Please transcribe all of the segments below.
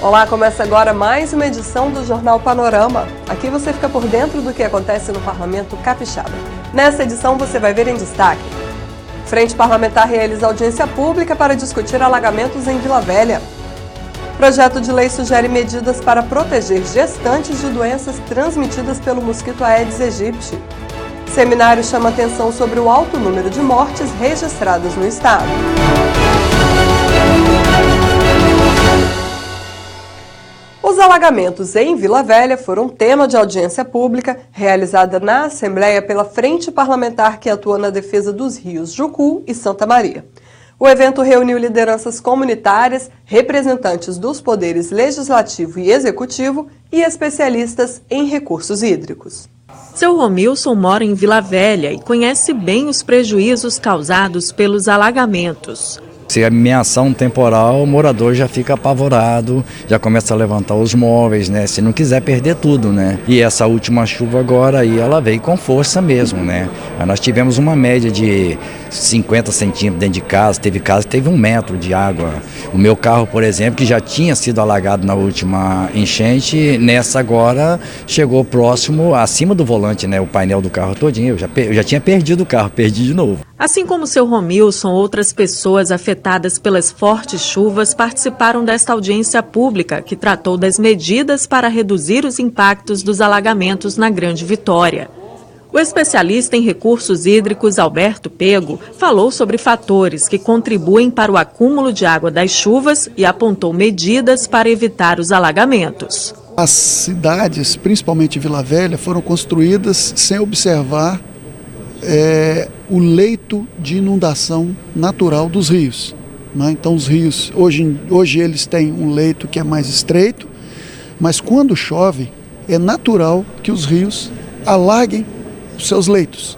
Olá, começa agora mais uma edição do Jornal Panorama. Aqui você fica por dentro do que acontece no Parlamento Capixaba. Nessa edição você vai ver em destaque: Frente Parlamentar realiza audiência pública para discutir alagamentos em Vila Velha. Projeto de lei sugere medidas para proteger gestantes de doenças transmitidas pelo mosquito Aedes aegypti. Seminário chama atenção sobre o alto número de mortes registradas no estado. Os alagamentos em Vila Velha foram tema de audiência pública realizada na Assembleia pela Frente Parlamentar que atua na defesa dos rios Jucu e Santa Maria. O evento reuniu lideranças comunitárias, representantes dos poderes legislativo e executivo e especialistas em recursos hídricos. Seu Romilson mora em Vila Velha e conhece bem os prejuízos causados pelos alagamentos. Se ameaçar um temporal, o morador já fica apavorado, já começa a levantar os móveis, né? Se não quiser perder tudo, né? E essa última chuva agora aí, ela veio com força mesmo, né? Aí nós tivemos uma média de 50 centímetros dentro de casa, teve casa que teve 1 metro de água. O meu carro, por exemplo, que já tinha sido alagado na última enchente, nessa agora chegou próximo, acima do volante, né? O painel do carro todinho, eu já tinha perdido o carro, perdi de novo. Assim como seu Romilson, outras pessoas afetadas pelas fortes chuvas participaram desta audiência pública que tratou das medidas para reduzir os impactos dos alagamentos na Grande Vitória. O especialista em recursos hídricos Alberto Pego falou sobre fatores que contribuem para o acúmulo de água das chuvas e apontou medidas para evitar os alagamentos. As cidades, principalmente Vila Velha, foram construídas sem observar o leito de inundação natural dos rios, né? Então os rios, hoje eles têm um leito que é mais estreito, mas quando chove é natural que os rios alaguem os seus leitos.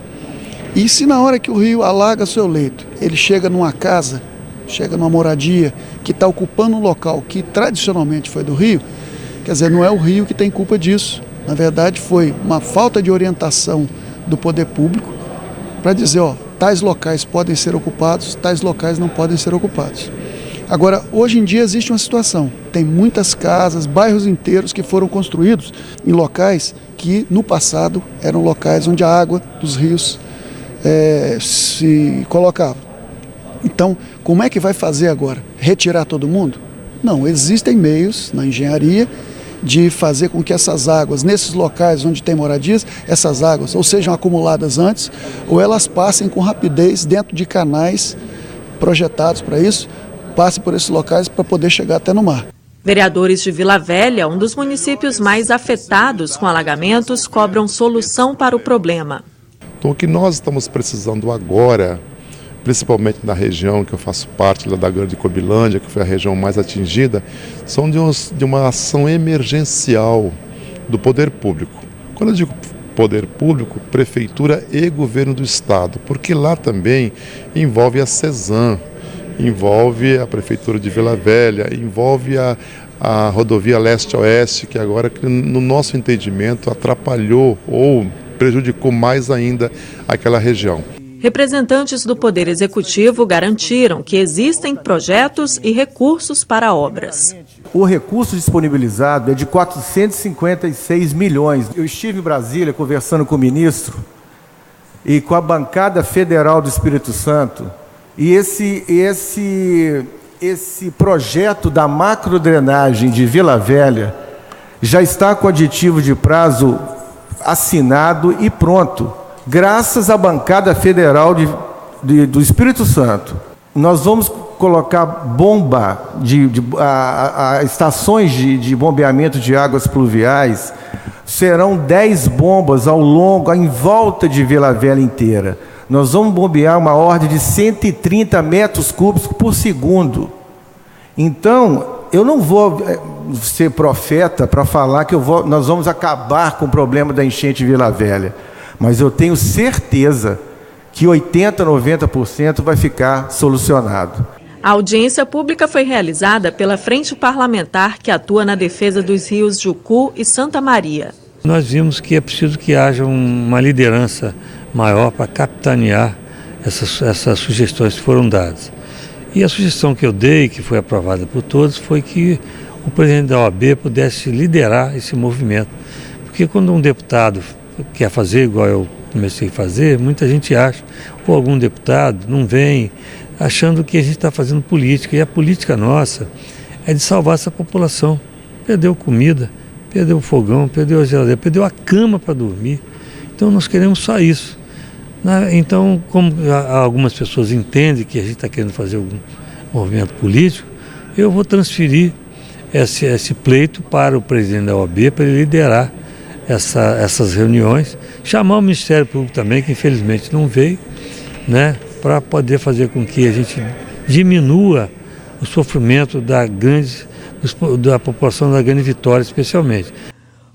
E se na hora que o rio alaga seu leito, ele chega numa casa, chega numa moradia que está ocupando um local que tradicionalmente foi do rio, quer dizer, não é o rio que tem culpa disso. Na verdade foi uma falta de orientação do poder público para dizer, tais locais podem ser ocupados, tais locais não podem ser ocupados. Agora, hoje em dia existe uma situação, tem muitas casas, bairros inteiros que foram construídos em locais que no passado eram locais onde a água dos rios se colocava. Então, como é que vai fazer agora? Retirar todo mundo? Não, existem meios na engenharia de fazer com que essas águas, nesses locais onde tem moradias, essas águas ou sejam acumuladas antes, ou elas passem com rapidez dentro de canais projetados para isso, passem por esses locais para poder chegar até no mar. Vereadores de Vila Velha, um dos municípios mais afetados com alagamentos, cobram solução para o problema. Então, o que nós estamos precisando agora, principalmente na região que eu faço parte, lá da Grande Cobilândia, que foi a região mais atingida, são de uma ação emergencial do poder público. Quando eu digo poder público, prefeitura e governo do estado, porque lá também envolve a CESAM, envolve a prefeitura de Vila Velha, envolve a rodovia leste-oeste, que agora, no nosso entendimento, atrapalhou ou prejudicou mais ainda aquela região. Representantes do Poder Executivo garantiram que existem projetos e recursos para obras. O recurso disponibilizado é de 456 milhões. Eu estive em Brasília conversando com o ministro e com a bancada federal do Espírito Santo, e esse projeto da macrodrenagem de Vila Velha já está com aditivo de prazo assinado e pronto. Graças à bancada federal do Espírito Santo, nós vamos colocar bomba, estações de bombeamento de águas pluviais, serão 10 bombas em volta de Vila Velha inteira. Nós vamos bombear uma ordem de 130 metros cúbicos por segundo. Então, eu não vou ser profeta para falar que nós vamos acabar com o problema da enchente de Vila Velha. Mas eu tenho certeza que 80%, 90% vai ficar solucionado. A audiência pública foi realizada pela Frente Parlamentar que atua na defesa dos rios Jucu e Santa Maria. Nós vimos que é preciso que haja uma liderança maior para capitanear essas sugestões que foram dadas. E a sugestão que eu dei, que foi aprovada por todos, foi que o presidente da OAB pudesse liderar esse movimento. Porque quando um deputado quer fazer igual eu comecei a fazer, muita gente acha, ou algum deputado não vem achando que a gente está fazendo política, e a política nossa é de salvar essa população. Perdeu comida, perdeu o fogão, perdeu a geladeira, perdeu a cama para dormir. Então nós queremos só isso. Então, como algumas pessoas entendem que a gente está querendo fazer algum movimento político, eu vou transferir esse pleito para o presidente da OAB, para ele liderar essas reuniões, chamar o Ministério Público também, que infelizmente não veio, né, para poder fazer com que a gente diminua o sofrimento da população da Grande Vitória, especialmente.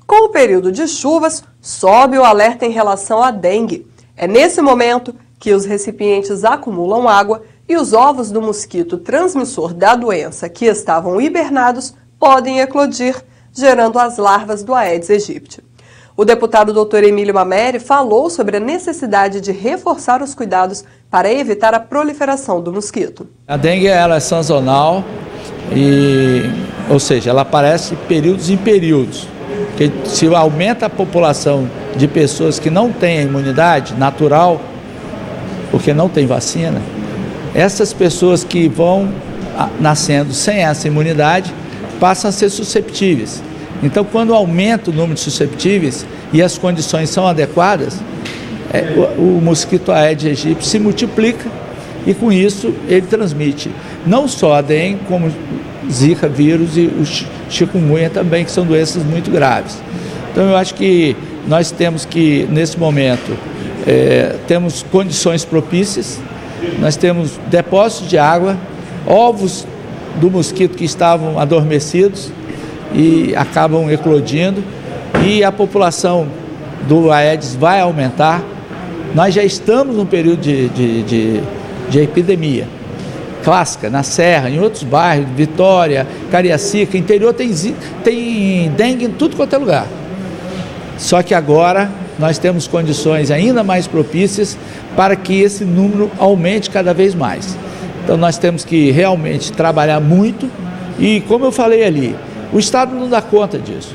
Com o período de chuvas, sobe o alerta em relação à dengue. É nesse momento que os recipientes acumulam água e os ovos do mosquito transmissor da doença que estavam hibernados podem eclodir, gerando as larvas do Aedes aegypti. O deputado Dr. Emílio Mameri falou sobre a necessidade de reforçar os cuidados para evitar a proliferação do mosquito. A dengue ela é sazonal, ou seja, ela aparece períodos em períodos. Porque se aumenta a população de pessoas que não têm a imunidade natural, porque não tem vacina, essas pessoas que vão nascendo sem essa imunidade passam a ser susceptíveis. Então, quando aumenta o número de susceptíveis e as condições são adequadas, o mosquito Aedes aegypti se multiplica e, com isso, ele transmite não só a dengue, como Zika vírus e o chikungunya também, que são doenças muito graves. Então, eu acho que nós temos que, nesse momento, temos condições propícias, nós temos depósitos de água, ovos do mosquito que estavam adormecidos e acabam eclodindo, e a população do Aedes vai aumentar. Nós já estamos num período de epidemia clássica, na Serra, em outros bairros, Vitória, Cariacica, interior tem dengue em tudo quanto é lugar. Só que agora nós temos condições ainda mais propícias para que esse número aumente cada vez mais. Então nós temos que realmente trabalhar muito e, como eu falei ali, o Estado não dá conta disso.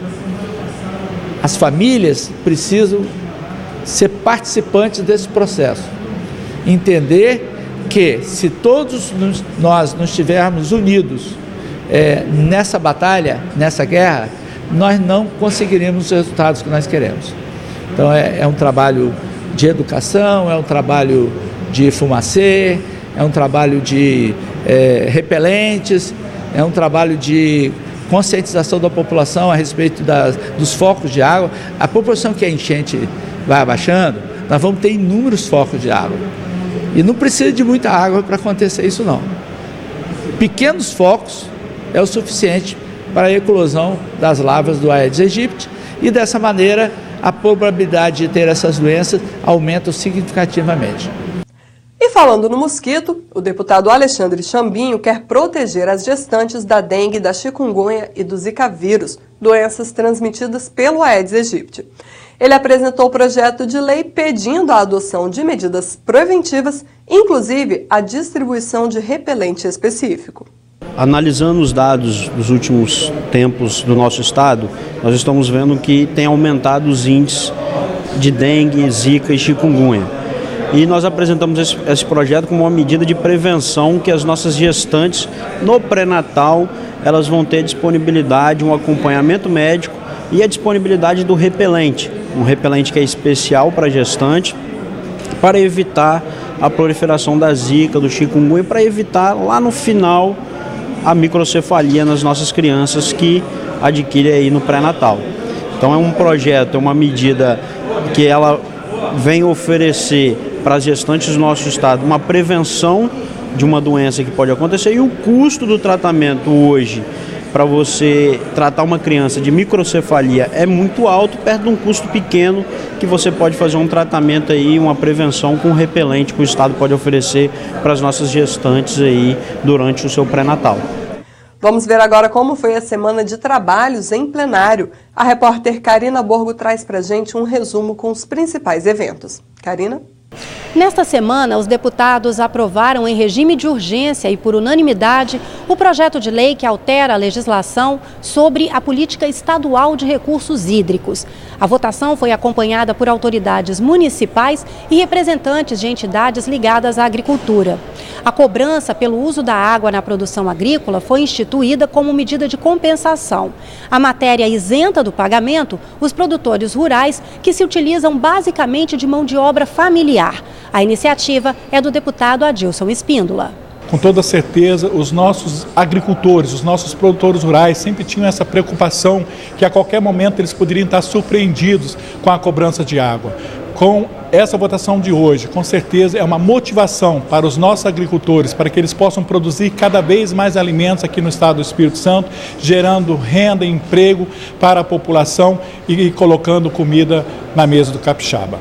As famílias precisam ser participantes desse processo. Entender que se todos nós nos estivermos unidos nessa batalha, nessa guerra, nós não conseguiríamos os resultados que nós queremos. Então é um trabalho de educação, é um trabalho de fumacê, é um trabalho de repelentes, é um trabalho de conscientização da população a respeito dos focos de água. A população que a enchente vai abaixando, nós vamos ter inúmeros focos de água. E não precisa de muita água para acontecer isso, não. Pequenos focos é o suficiente para a eclosão das larvas do Aedes aegypti e, dessa maneira, a probabilidade de ter essas doenças aumenta significativamente. E falando no mosquito, o deputado Alexandre Chambinho quer proteger as gestantes da dengue, da chikungunya e do Zika vírus, doenças transmitidas pelo Aedes aegypti. Ele apresentou o projeto de lei pedindo a adoção de medidas preventivas, inclusive a distribuição de repelente específico. Analisando os dados dos últimos tempos do nosso estado, nós estamos vendo que tem aumentado os índices de dengue, zika e chikungunya. E nós apresentamos esse projeto como uma medida de prevenção que as nossas gestantes, no pré-natal, elas vão ter disponibilidade, um acompanhamento médico e a disponibilidade do repelente. Um repelente que é especial para a gestante, para evitar a proliferação da zika, do chikungunya, para evitar lá no final a microcefalia nas nossas crianças que adquirem aí no pré-natal. Então é um projeto, é uma medida que ela vem oferecer para as gestantes do nosso estado uma prevenção de uma doença que pode acontecer, e o custo do tratamento hoje para você tratar uma criança de microcefalia é muito alto, perto de um custo pequeno que você pode fazer um tratamento aí, uma prevenção com repelente que o estado pode oferecer para as nossas gestantes aí durante o seu pré-natal. Vamos ver agora como foi a semana de trabalhos em plenário. A repórter Karina Borgo traz para a gente um resumo com os principais eventos. Karina? Nesta semana, os deputados aprovaram em regime de urgência e por unanimidade o projeto de lei que altera a legislação sobre a política estadual de recursos hídricos. A votação foi acompanhada por autoridades municipais e representantes de entidades ligadas à agricultura. A cobrança pelo uso da água na produção agrícola foi instituída como medida de compensação. A matéria isenta do pagamento os produtores rurais que se utilizam basicamente de mão de obra familiar. A iniciativa é do deputado Adilson Espíndola. Com toda certeza, os nossos agricultores, os nossos produtores rurais sempre tinham essa preocupação que a qualquer momento eles poderiam estar surpreendidos com a cobrança de água. Com essa votação de hoje, com certeza é uma motivação para os nossos agricultores, para que eles possam produzir cada vez mais alimentos aqui no estado do Espírito Santo, gerando renda e emprego para a população e colocando comida na mesa do capixaba.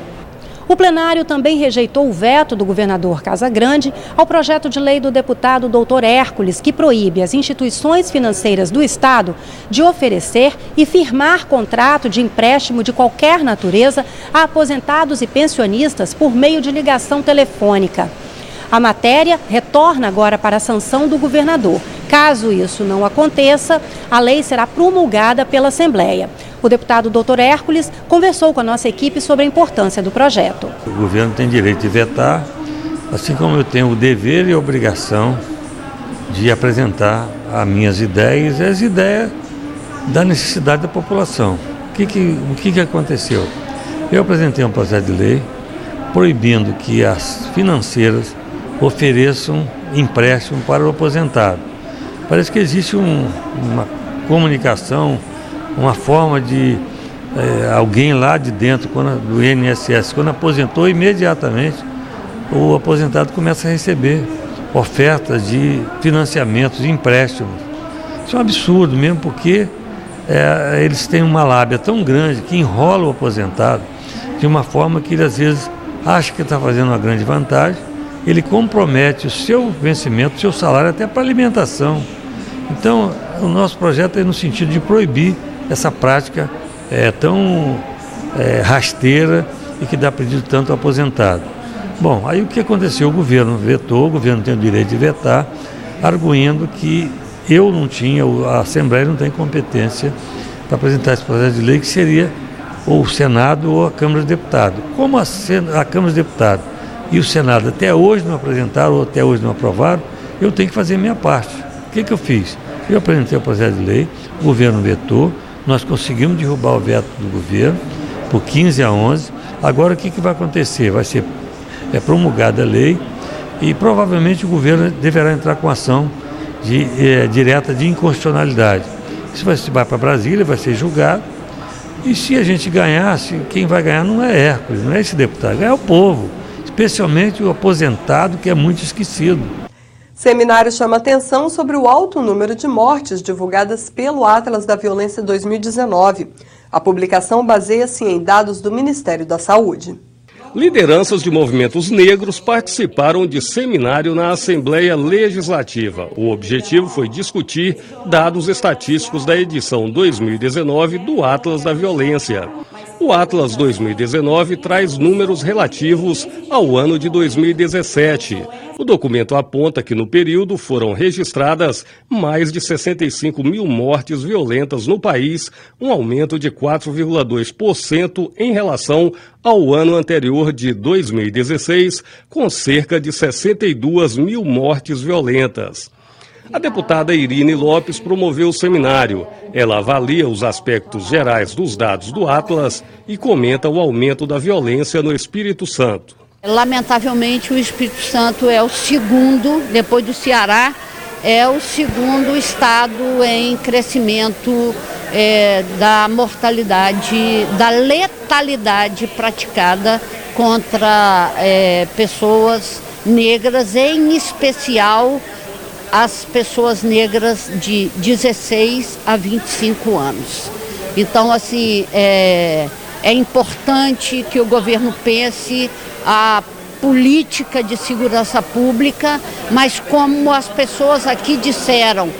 O plenário também rejeitou o veto do governador Casagrande ao projeto de lei do deputado Dr. Hércules, que proíbe as instituições financeiras do Estado de oferecer e firmar contrato de empréstimo de qualquer natureza a aposentados e pensionistas por meio de ligação telefônica. A matéria retorna agora para a sanção do governador. Caso isso não aconteça, a lei será promulgada pela Assembleia. O deputado Dr. Hércules conversou com a nossa equipe sobre a importância do projeto. O governo tem direito de vetar, assim como eu tenho o dever e a obrigação de apresentar as minhas ideias e as ideias da necessidade da população. O que aconteceu? Eu apresentei um projeto de lei proibindo que as financeiras ofereçam empréstimo para o aposentado. Parece que existe uma comunicação, uma forma de alguém lá de dentro do INSS, quando aposentou, imediatamente o aposentado começa a receber ofertas de financiamentos, de empréstimos. Isso é um absurdo mesmo, porque eles têm uma lábia tão grande que enrola o aposentado de uma forma que ele às vezes acha que está fazendo uma grande vantagem, ele compromete o seu vencimento, o seu salário até para alimentação. Então, o nosso projeto é no sentido de proibir essa prática tão rasteira e que dá prejuízo tanto ao aposentado. Bom, aí o que aconteceu? O governo vetou, o governo tem o direito de vetar, arguindo que eu não tinha, a Assembleia não tem competência para apresentar esse projeto de lei, que seria ou o Senado ou a Câmara de Deputados. Como a Câmara de Deputados e o Senado até hoje não apresentaram ou até hoje não aprovaram, eu tenho que fazer a minha parte. O que eu fiz? Eu apresentei o projeto de lei, o governo vetou, nós conseguimos derrubar o veto do governo por 15-11. Agora o que vai acontecer? Vai ser promulgada a lei e provavelmente o governo deverá entrar com ação direta de inconstitucionalidade. Isso vai para Brasília, vai ser julgado. E se a gente ganhasse, quem vai ganhar não é Hércules, não é esse deputado, é o povo, especialmente o aposentado, que é muito esquecido. Seminário chama atenção sobre o alto número de mortes divulgadas pelo Atlas da Violência 2019. A publicação baseia-se em dados do Ministério da Saúde. Lideranças de movimentos negros participaram de seminário na Assembleia Legislativa. O objetivo foi discutir dados estatísticos da edição 2019 do Atlas da Violência. O Atlas 2019 traz números relativos ao ano de 2017. O documento aponta que no período foram registradas mais de 65 mil mortes violentas no país, um aumento de 4,2% em relação ao ano anterior de 2016, com cerca de 62 mil mortes violentas. A deputada Irine Lopes promoveu o seminário. Ela avalia os aspectos gerais dos dados do Atlas e comenta o aumento da violência no Espírito Santo. Lamentavelmente, o Espírito Santo é o segundo, depois do Ceará, é o segundo estado em crescimento da mortalidade, da letalidade praticada contra pessoas negras, em especial as pessoas negras de 16 a 25 anos. Então, assim, é importante que o governo pense a política de segurança pública, mas como as pessoas aqui disseram,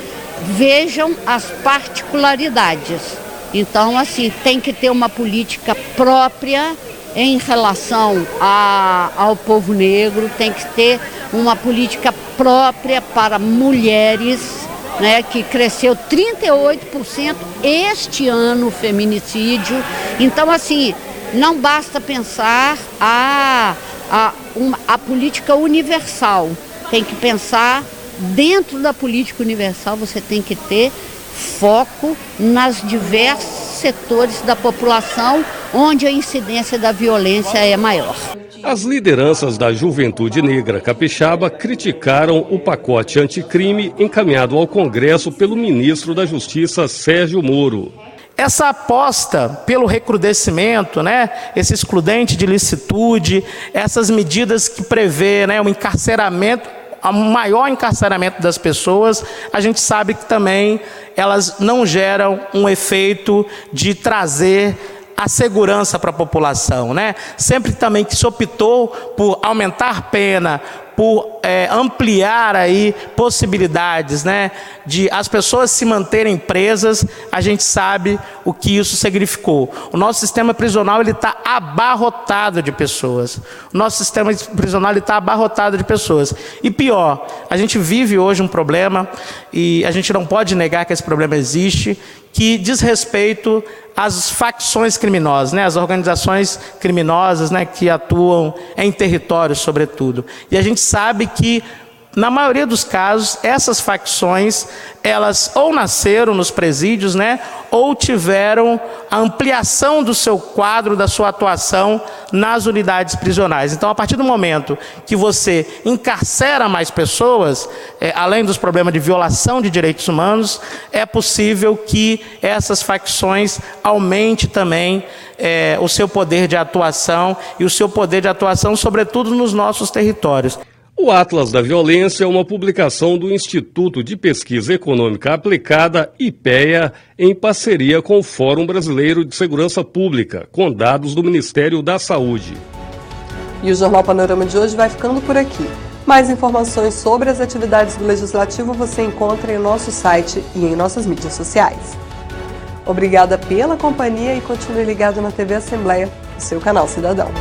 vejam as particularidades. Então, assim, tem que ter uma política própria em relação ao povo negro, tem que ter uma política própria para mulheres, né, que cresceu 38% este ano o feminicídio. Então, assim, não basta pensar a política universal, tem que pensar dentro da política universal, você tem que ter foco nas diversos setores da população onde a incidência da violência é maior. As lideranças da juventude negra capixaba criticaram o pacote anticrime encaminhado ao Congresso pelo ministro da Justiça, Sérgio Moro. Essa aposta pelo recrudescimento, né, esse excludente de licitude, essas medidas que prevê, né, o encarceramento, o maior encarceramento das pessoas, a gente sabe que também elas não geram um efeito de trazer a segurança para a população, né? Sempre também que se optou por aumentar pena, por ampliar aí possibilidades, né, de as pessoas se manterem presas, a gente sabe o que isso significou. O nosso sistema prisional está abarrotado de pessoas. O nosso sistema prisional está abarrotado de pessoas. E pior, a gente vive hoje um problema, e a gente não pode negar que esse problema existe, que diz respeito às facções criminosas, né, as organizações criminosas, né, que atuam em territórios, sobretudo. E a gente sabe que, na maioria dos casos, essas facções, elas ou nasceram nos presídios, né, ou tiveram a ampliação do seu quadro, da sua atuação nas unidades prisionais. Então, a partir do momento que você encarcera mais pessoas, além dos problemas de violação de direitos humanos, é possível que essas facções aumente também o seu poder de atuação, e o seu poder de atuação, sobretudo, nos nossos territórios. O Atlas da Violência é uma publicação do Instituto de Pesquisa Econômica Aplicada, IPEA, em parceria com o Fórum Brasileiro de Segurança Pública, com dados do Ministério da Saúde. E o Jornal Panorama de hoje vai ficando por aqui. Mais informações sobre as atividades do Legislativo você encontra em nosso site e em nossas mídias sociais. Obrigada pela companhia e continue ligado na TV Assembleia, seu canal cidadão.